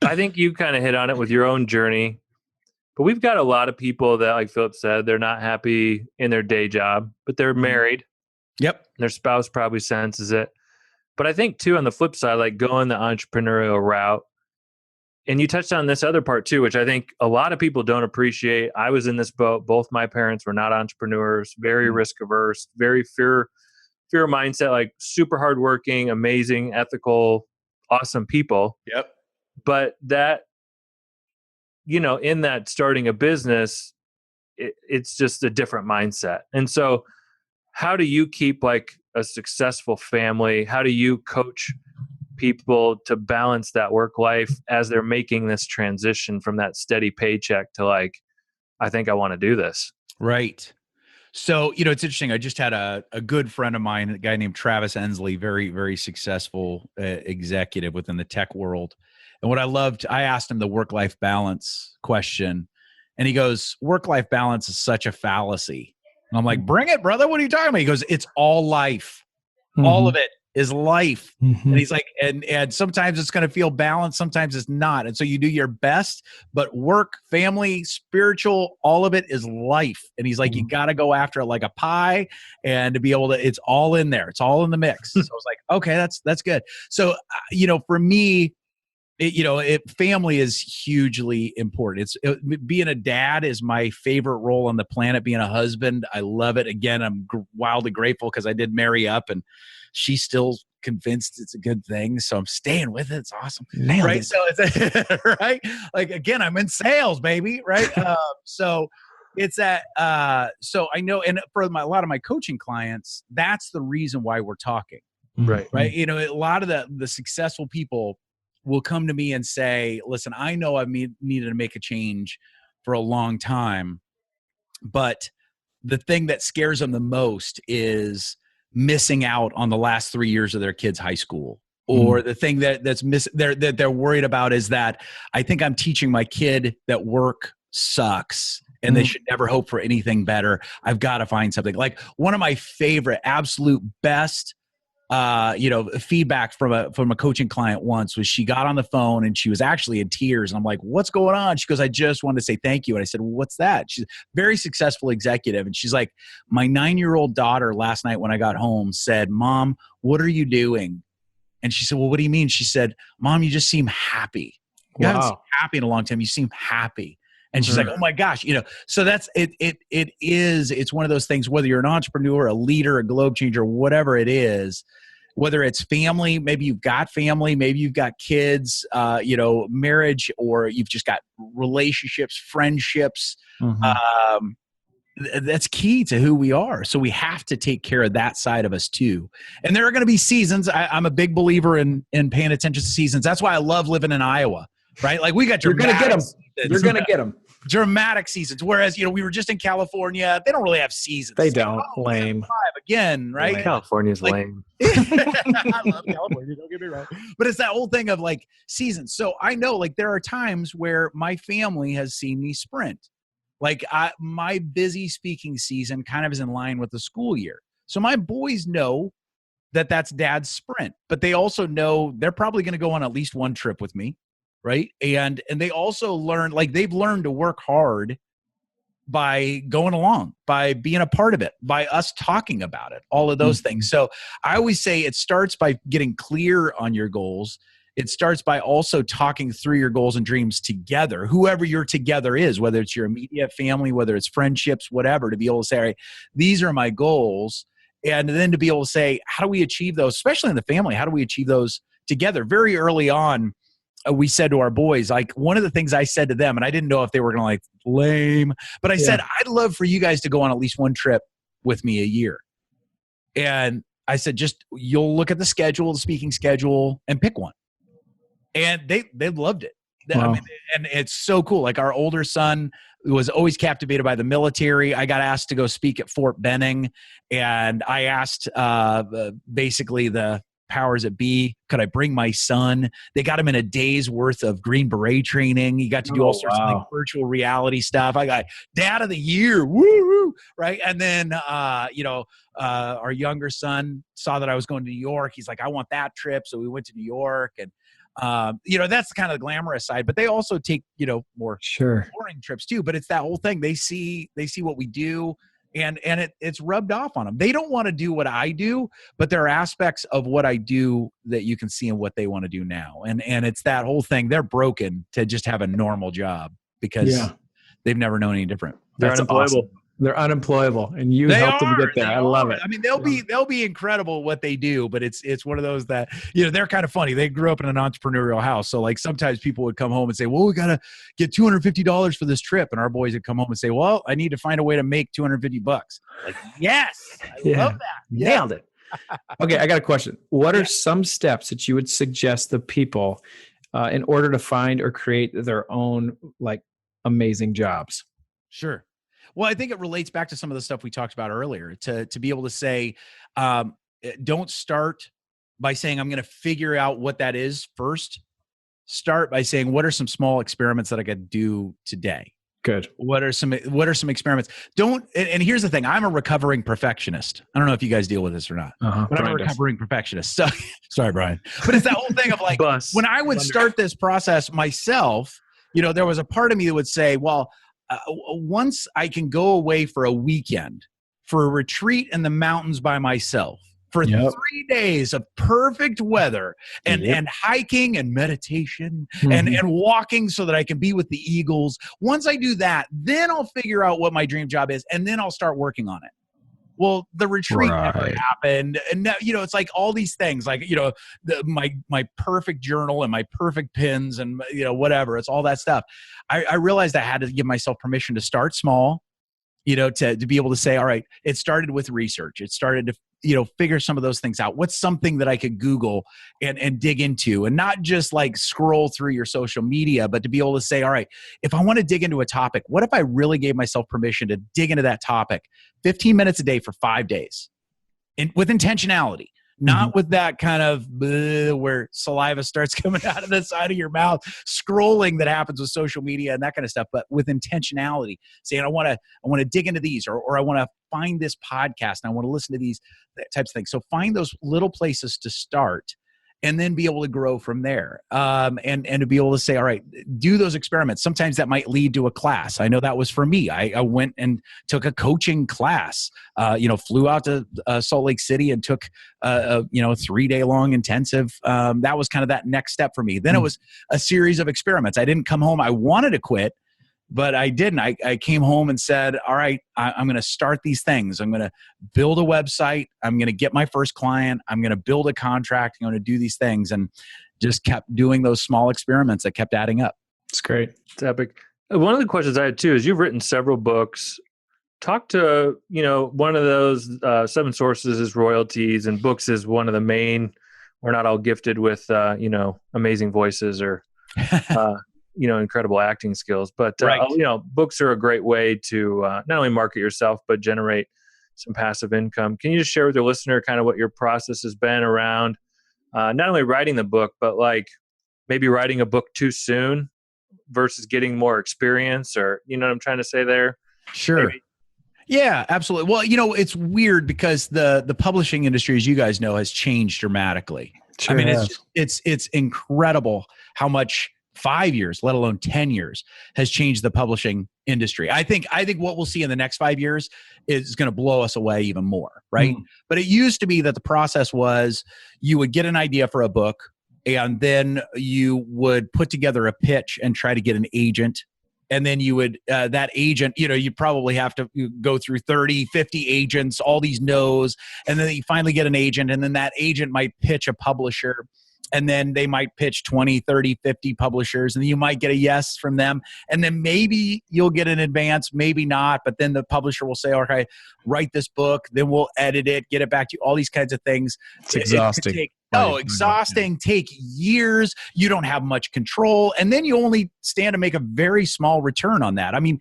I think you kind of hit on it with your own journey, but we've got a lot of people that, like Phillip said, they're not happy in their day job, but they're married. Yep. Their spouse probably senses it. But I think too, on the flip side, like going the entrepreneurial route, and you touched on this other part too, which I think a lot of people don't appreciate. I was in this boat. Both my parents were not entrepreneurs, very risk averse, very fear mindset, like super hardworking, amazing, ethical, awesome people. Yep. But that, you know, in that starting a business, it's just a different mindset. And so how do you keep like a successful family? How do you coach people to balance that work life as they're making this transition from that steady paycheck to like, I think I want to do this? Right. So, you know, it's interesting. I just had a good friend of mine, a guy named Travis Ensley, very, very successful executive within the tech world. And what I loved, I asked him the work-life balance question, and he goes, work-life balance is such a fallacy. And I'm like, bring it, brother. What are you talking about? He goes, it's all life. Mm-hmm. All of it is life. Mm-hmm. And he's like, and sometimes it's going to feel balanced, sometimes it's not. And so you do your best, but work, family, spiritual, all of it is life. And he's like, mm-hmm. you got to go after it like a pie, and to be able to, it's all in there. It's all in the mix. So I was like, okay, that's good. So, you know, for me, family is hugely important. Being a dad is my favorite role on the planet. Being a husband, I love it. Again, I'm wildly grateful because I did marry up, and she's still convinced it's a good thing. So I'm staying with it. It's awesome. Nailed right. it. So it's right. Like, again, I'm in sales, baby. Right. So it's that. So I know, and for a lot of my coaching clients, that's the reason why we're talking. Right. Right. You know, a lot of the successful people will come to me and say, listen, I know I've needed to make a change for a long time, but the thing that scares them the most is missing out on the last 3 years of their kids' high school. Or the thing that they're worried about is that I think I'm teaching my kid that work sucks and they should never hope for anything better. I've got to find something. Like, one of my favorite, absolute best feedback from a coaching client once was, she got on the phone and she was actually in tears. And I'm like, what's going on? She goes, I just wanted to say thank you. And I said, well, what's that? She's a very successful executive. And she's like, my 9-year-old daughter last night when I got home said, Mom, what are you doing? And she said, well, what do you mean? She said, Mom, you just seem happy. You haven't seemed happy in a long time. You seem happy. And she's like, oh my gosh, so that's it. It's one of those things, whether you're an entrepreneur, a leader, a globe changer, whatever it is, whether it's family, maybe you've got family, maybe you've got kids, marriage, or you've just got relationships, friendships. Mm-hmm. That's key to who we are. So we have to take care of that side of us too. And there are going to be seasons. I'm a big believer in paying attention to seasons. That's why I love living in Iowa, right? Like, we got You're going to get them. You're going to get them. Dramatic seasons. Whereas, we were just in California. They don't really have seasons. They don't. Lame. Again, right? California's lame. I love California. Don't get me wrong. But it's that whole thing of like seasons. So I know, like, there are times where my family has seen me sprint. Like, my busy speaking season kind of is in line with the school year. So my boys know that that's Dad's sprint, but they also know they're probably going to go on at least one trip with me. Right. And they also learn, like, they've learned to work hard by going along, by being a part of it, by us talking about it, all of those things. So I always say it starts by getting clear on your goals. It starts by also talking through your goals and dreams together, whoever your together is, whether it's your immediate family, whether it's friendships, whatever, to be able to say, all right, these are my goals. And then to be able to say, how do we achieve those, especially in the family? How do we achieve those together? Very early on, we said to our boys, like one of the things I said to them, and I didn't know if they were going to like lame, but I said, I'd love for you guys to go on at least one trip with me a year. And I said, just you'll look at the schedule, the speaking schedule, and pick one. And they loved it. Wow. I mean, and it's so cool. Like our older son was always captivated by the military. I got asked to go speak at Fort Benning, and I asked basically the powers that be, could I bring my son? They got him in a day's worth of Green Beret training. He got to do all sorts of like virtual reality stuff. I got Dad of the Year, woo, right? And then, our younger son saw that I was going to New York. He's like, I want that trip. So we went to New York, and that's kind of the glamorous side, but they also take, more boring trips too. But it's that whole thing. They see what we do, and it's rubbed off on them. They don't want to do what I do, but there are aspects of what I do that you can see in what they want to do now. And it's that whole thing. They're broken to just have a normal job because they've never known any different. They're unemployable. Awesome. They're unemployable, and you help them get there. I love it. I mean, they'll be incredible at what they do, but it's one of those that they're kind of funny. They grew up in an entrepreneurial house, so like sometimes people would come home and say, "Well, we got to get $250 for this trip," and our boys would come home and say, "Well, I need to find a way to make $250." Like, yes, I love that. Nailed it. Okay, I got a question. What are some steps that you would suggest the people in order to find or create their own like amazing jobs? Sure. Well, I think it relates back to some of the stuff we talked about earlier, to be able to say, don't start by saying, I'm going to figure out what that is first. Start by saying, what are some small experiments that I could do today? Good. What are some experiments? And here's the thing. I'm a recovering perfectionist. I don't know if you guys deal with this or not, but I'm a recovering perfectionist. So, sorry, Brian. But it's that whole thing of like, when I would start this process myself, there was a part of me that would say, well, once I can go away for a weekend, for a retreat in the mountains by myself, for 3 days of perfect weather and hiking and meditation and walking so that I can be with the eagles. Once I do that, then I'll figure out what my dream job is, and then I'll start working on it. Well, the retreat never happened. And now, it's like all these things, like, my perfect journal and my perfect pins and, whatever. It's all that stuff. I realized I had to give myself permission to start small, to be able to say, all right, it started with research. It started to, figure some of those things out. What's something that I could Google and dig into, and not just like scroll through your social media, but to be able to say, all right, if I want to dig into a topic, what if I really gave myself permission to dig into that topic 15 minutes a day for 5 days, and with intentionality, not with that kind of where saliva starts coming out of the side of your mouth, scrolling that happens with social media and that kind of stuff, but with intentionality, saying, I want to dig into these, or I want to find this podcast and I want to listen to these types of things. So find those little places to start, and then be able to grow from there. And to be able to say, all right, do those experiments. Sometimes that might lead to a class. I know that was for me. I went and took a coaching class, flew out to Salt Lake City and took a 3-day long intensive. That was kind of that next step for me. Then it was a series of experiments. I didn't come home. I wanted to quit, but I didn't. I came home and said, all right, I'm going to start these things. I'm going to build a website. I'm going to get my first client. I'm going to build a contract. I'm going to do these things, and just kept doing those small experiments that kept adding up. It's great. It's epic. One of the questions I had too is, you've written several books. Talk to, one of those 7 sources is royalties, and books is one of the main. We're not all gifted with, amazing voices or incredible acting skills, but books are a great way to not only market yourself, but generate some passive income. Can you just share with your listener kind of what your process has been around not only writing the book, but like maybe writing a book too soon versus getting more experience, or, what I'm trying to say there? Sure. Maybe. Yeah, absolutely. Well, it's weird because the publishing industry, as you guys know, has changed dramatically. Sure, I mean, it's incredible how much 5 years, let alone 10 years, has changed the publishing industry. I think what we'll see in the next 5 years is going to blow us away even more, right? But it used to be that the process was, you would get an idea for a book, and then you would put together a pitch and try to get an agent. And then you would, that agent, you'd probably have to go through 30, 50 agents, all these no's. And then you finally get an agent. And then that agent might pitch a publisher. And then they might pitch 20, 30, 50 publishers. And then you might get a yes from them. And then maybe you'll get an advance, maybe not. But then the publisher will say, okay, write this book. Then we'll edit it, get it back to you, all these kinds of things. It's exhausting. Exhausting, take years. You don't have much control. And then you only stand to make a very small return on that. I mean,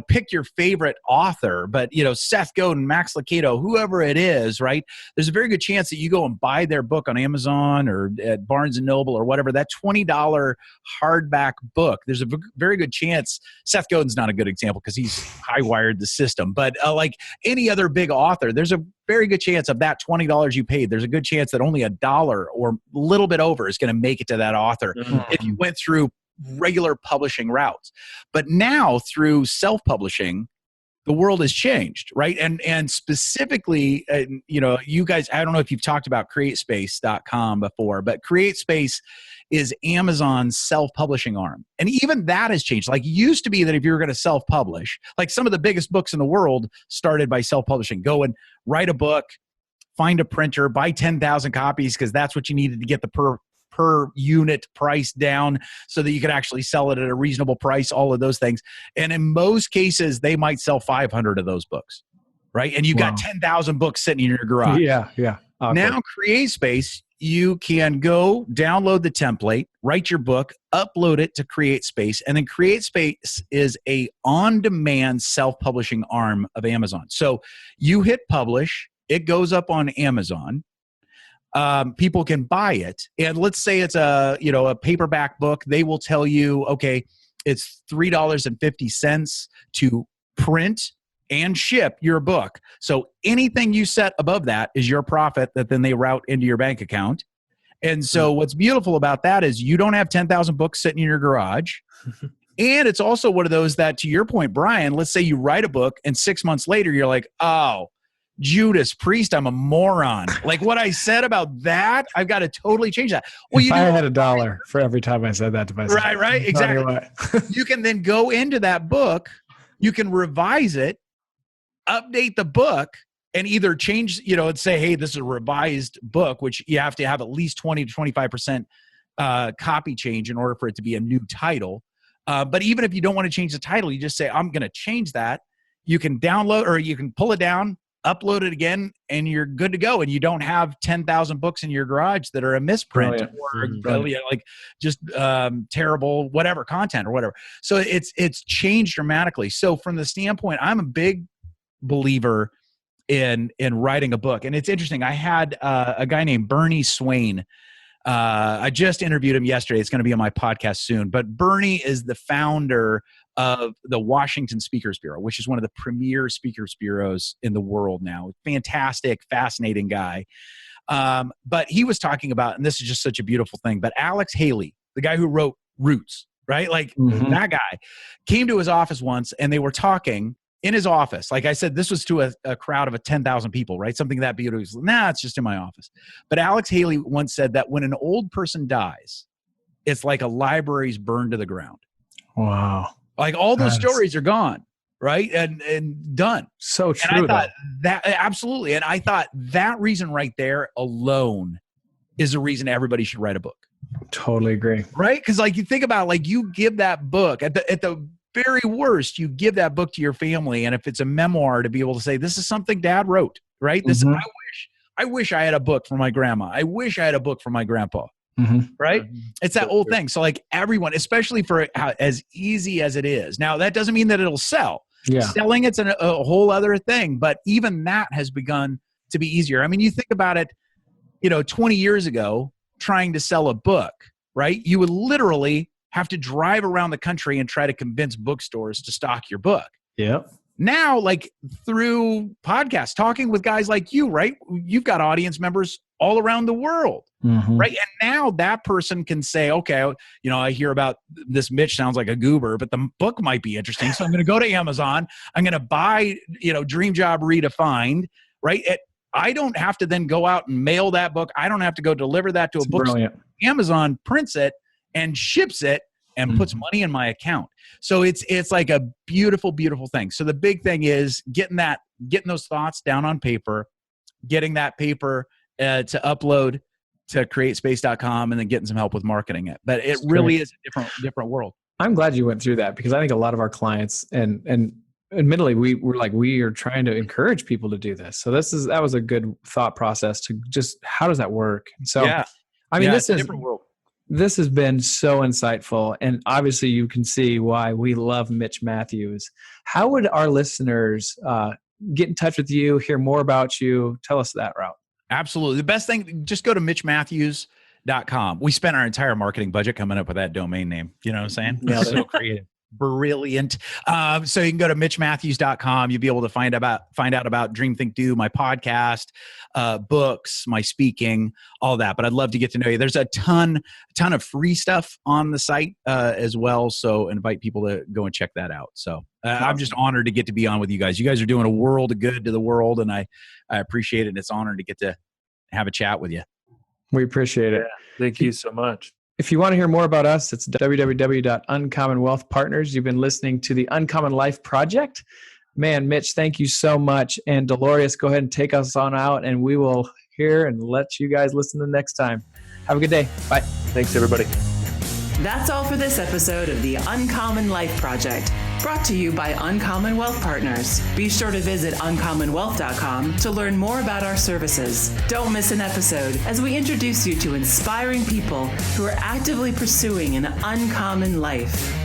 pick your favorite author, but, Seth Godin, Max Lucado, whoever it is, right? There's a very good chance that you go and buy their book on Amazon or at Barnes & Noble or whatever, that $20 hardback book. There's a very good chance. Seth Godin's not a good example because he's high-wired the system. But like any other big author, there's a very good chance of that $20 you paid. There's a good chance that only $1 or a little bit over is going to make it to that author if you went through regular publishing routes. But now through self-publishing, the world has changed, right? And specifically, you guys, I don't know if you've talked about CreateSpace.com before, but CreateSpace is Amazon's self-publishing arm. And even that has changed. Like, it used to be that if you were going to self-publish, like some of the biggest books in the world started by self-publishing. Go and write a book, find a printer, buy 10,000 copies because that's what you needed to get the per unit price down so that you could actually sell it at a reasonable price, all of those things. And in most cases, they might sell 500 of those books, right? And you got 10,000 books sitting in your garage. Yeah. Awkward. Now, CreateSpace, you can go download the template, write your book, upload it to CreateSpace, and then CreateSpace is a on-demand self-publishing arm of Amazon. So you hit publish, it goes up on Amazon. People can buy it, and let's say it's a paperback book. They will tell you, okay, it's $3.50 to print and ship your book. So anything you set above that is your profit that then they route into your bank account. And so what's beautiful about that is you don't have 10,000 books sitting in your garage. And it's also one of those that, to your point, Bryan, let's say you write a book and 6 months later you're like, oh, Judas Priest, I'm a moron. Like what I said about that, I've got to totally change that. Well, if I had $1 for every time I said that to myself. Right, exactly. You can then go into that book, you can revise it, update the book, and either change, and say, hey, this is a revised book, which you have to have at least 20 to 25% copy change in order for it to be a new title. But even if you don't want to change the title, you just say, I'm going to change that. You can download, or you can pull it down, upload it again, and you're good to go. And you don't have 10,000 books in your garage that are a misprint or just terrible, whatever content or whatever. So it's changed dramatically. So from the standpoint, I'm a big believer in writing a book. And it's interesting. I had a guy named Bernie Swain. I just interviewed him yesterday. It's going to be on my podcast soon. But Bernie is the founder of the Washington Speakers Bureau, which is one of the premier speakers bureaus in the world now. Fantastic, fascinating guy. But he was talking about, and this is just such a beautiful thing, but Alex Haley, the guy who wrote Roots, right? Like that guy came to his office once and they were talking in his office. Like I said, this was to a crowd of 10,000 people, right? Something that beautiful. Nah, it's just in my office. But Alex Haley once said that when an old person dies, it's like a library's burned to the ground. Wow. Like all those stories are gone, right? And done. So true. And I thought that absolutely. And I thought that reason right there alone is a reason everybody should write a book. Totally agree. Right? Because like you think about, like you give that book at the very worst, you give that book to your family, and if it's a memoir, to be able to say, this is something Dad wrote, right? This I wish I had a book for my grandma. I wish I had a book for my grandpa. Right? It's that old thing. So like everyone, especially for as easy as it is. Now that doesn't mean that it'll sell. Yeah. Selling it's a whole other thing, but even that has begun to be easier. I mean, you think about it, 20 years ago, trying to sell a book, right? You would literally have to drive around the country and try to convince bookstores to stock your book. Yep. Now, like through podcasts, talking with guys like you, right? You've got audience members all around the world, right? And now that person can say, okay, I hear about this Mitch sounds like a goober, but the book might be interesting. So I'm going to go to Amazon. I'm going to buy, Dream Job Redefined, right? I don't have to then go out and mail that book. I don't have to go deliver that to a bookstore. Amazon prints it and ships it and puts money in my account. So it's like a beautiful, beautiful thing. So the big thing is getting those thoughts down on paper, getting that paper to upload to createspace.com, and then getting some help with marketing it. But it really is a different world. I'm glad you went through that, because I think a lot of our clients, and admittedly, we are trying to encourage people to do this. So that was a good thought process to just, how does that work? So, yeah. I mean, it's a different world. This has been so insightful, and obviously you can see why we love Mitch Matthews. How would our listeners get in touch with you, hear more about you? Tell us that route. Absolutely. The best thing, just go to mitchmatthews.com. We spent our entire marketing budget coming up with that domain name. You know what I'm saying? So creative. Brilliant. So you can go to mitchmatthews.com. You'll be able to find out about Dream, Think, Do, my podcast, books, my speaking, all that. But I'd love to get to know you. There's a ton of free stuff on the site as well. So invite people to go and check that out. So I'm just honored to get to be on with you guys. You guys are doing a world of good to the world, and I appreciate it. It's an honor to get to have a chat with you. We appreciate it. Yeah, thank you so much. If you want to hear more about us, it's www.uncommonwealthpartners. You've been listening to the Uncommon Life Project. Man, Mitch, thank you so much. And Dolores, go ahead and take us on out, and we will hear and let you guys listen the next time. Have a good day. Bye. Thanks, everybody. That's all for this episode of the Uncommon Life Project, brought to you by Uncommon Wealth Partners. Be sure to visit uncommonwealth.com to learn more about our services. Don't miss an episode as we introduce you to inspiring people who are actively pursuing an uncommon life.